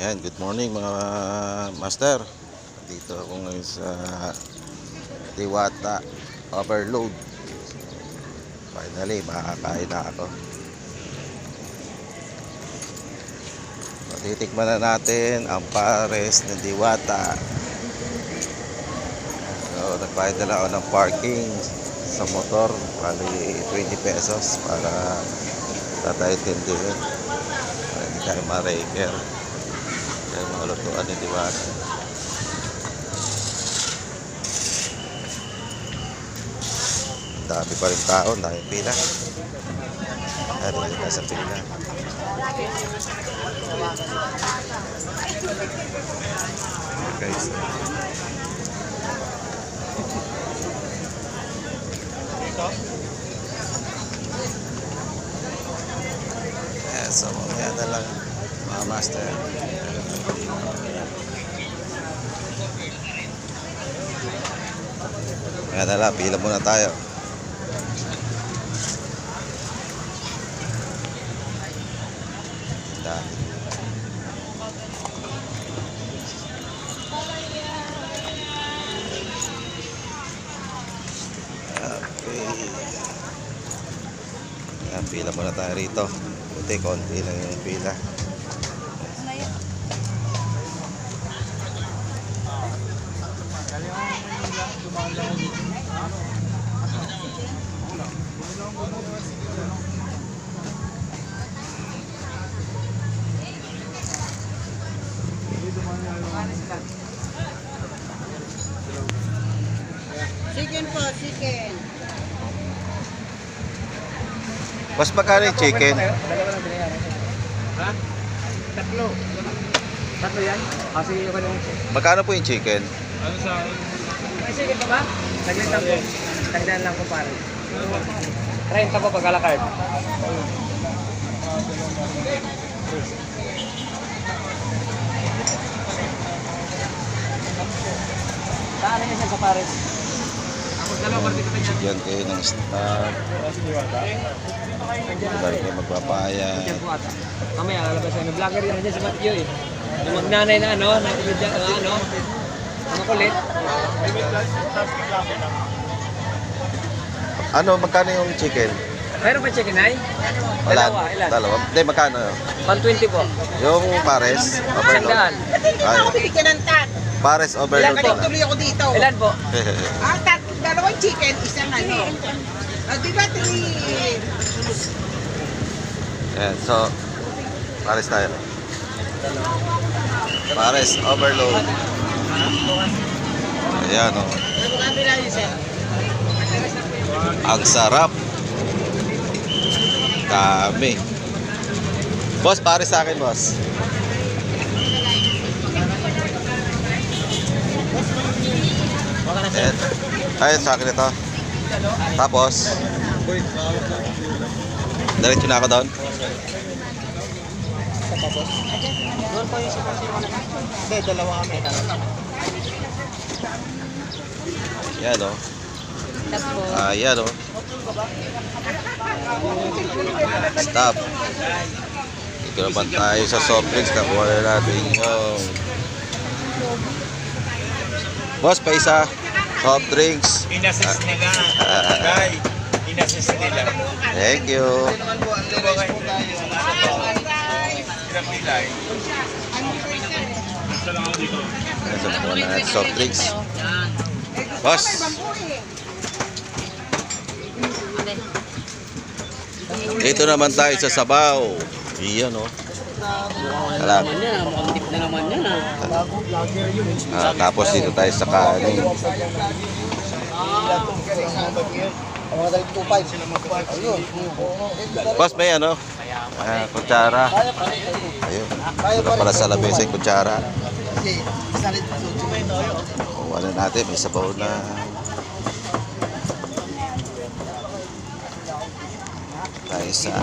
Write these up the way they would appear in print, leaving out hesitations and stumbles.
Yan, good morning mga master. Dito ako ngayon sa Diwata Overload. Finally, makakain na ako. So, titikman na natin ang pares ng Diwata. So, nagbayad na lang ako ng parking sa motor. Bali 20 pesos para tatay tindihin. Para hindi tayo ma-raker. Kaya mga lutuan ni Diwata. Dami pa rin tao, dami pila. Dito tayo sa pila. Guys. So mamaya na lang mga master. Mamaya na lang, pila muna tayo. Okay. Pila muna tayo rito. Buti, konti lang yung pila. Chicken po, chicken. Mas magkano yung chicken? Ha? Tatlo. Tatlo yan? Kasi yung ano? Magkano po yung chicken? Ano sa akin? May chicken pa ba? Taglan po. Taglan lang po pare. 30 po pag alakard. Saan na siya sa pares? Bigyan kayo ng staff. Bigyan kayo magpapayat. Mamaya lalabas tayo. May vlogger yan dyan si Matthew eh. Yung magnanay na ano, kulit. Ano, magkano yung chicken? Mayroon pa chicken ay? Dalawa, ilan? Dalawa. Hindi, magkano? 120 po. Yung pares, overload. Ay, Chicken ang tat. pares, overload Ilan na. tuloy ako dito. Ilan po? Ang tat, dalawang chicken, isang ano. Di ba 3? Yan, so, pares tayo. Pares, overload. Ayan, o. Ang sarap. Dami. Boss, pares sa akin, boss. Ayan. Ayun, sa akin ito. Tapos, diretso na ako doon. Doon po yung sa kasi hindi, dalawa kami. Yan, o. Ayan, o. Stop. Dito naman tayo sa soft drinks. Nakuha na natin yung boss, pa isa soft drinks. Inassist nila. Guy, inassist nila. Thank you. Nasa po na soft drinks. Boss. Dito naman tayo sa sabaw. Iyan, o. Alam. Mukhang na naman yan Tapos dito tayo sa kanin. Boss, may ano? Kutsara. Ayun. Wala pala sa lamesa yung kutsara. Wala natin. May sabaw na. Tayo sa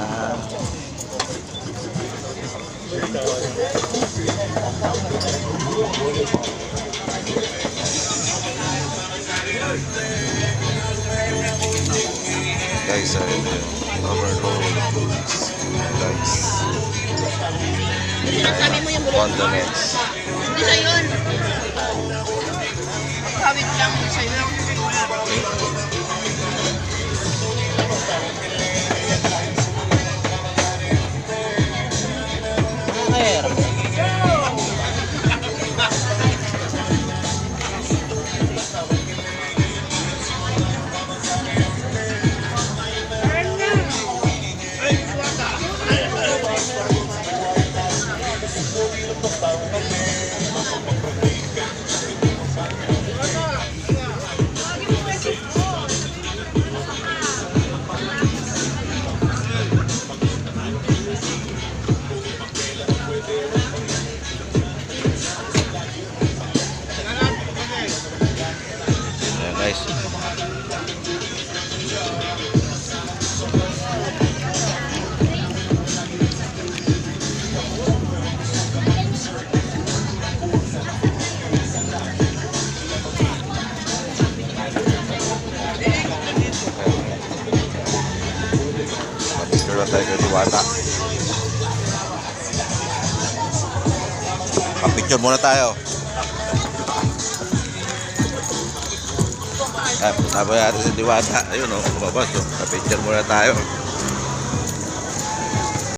guys, overload guys. Sinasabi mo yung bulot. condiments. Hindi sa'yo yun. Kawit lang, hindi sa'yo yun. Ayan guys. Picture na tayo kay Diwata. Pa-picture muna tayo. Sabi natin si Diwata. Ayun o, kumabas o. Pa-picture muna tayo.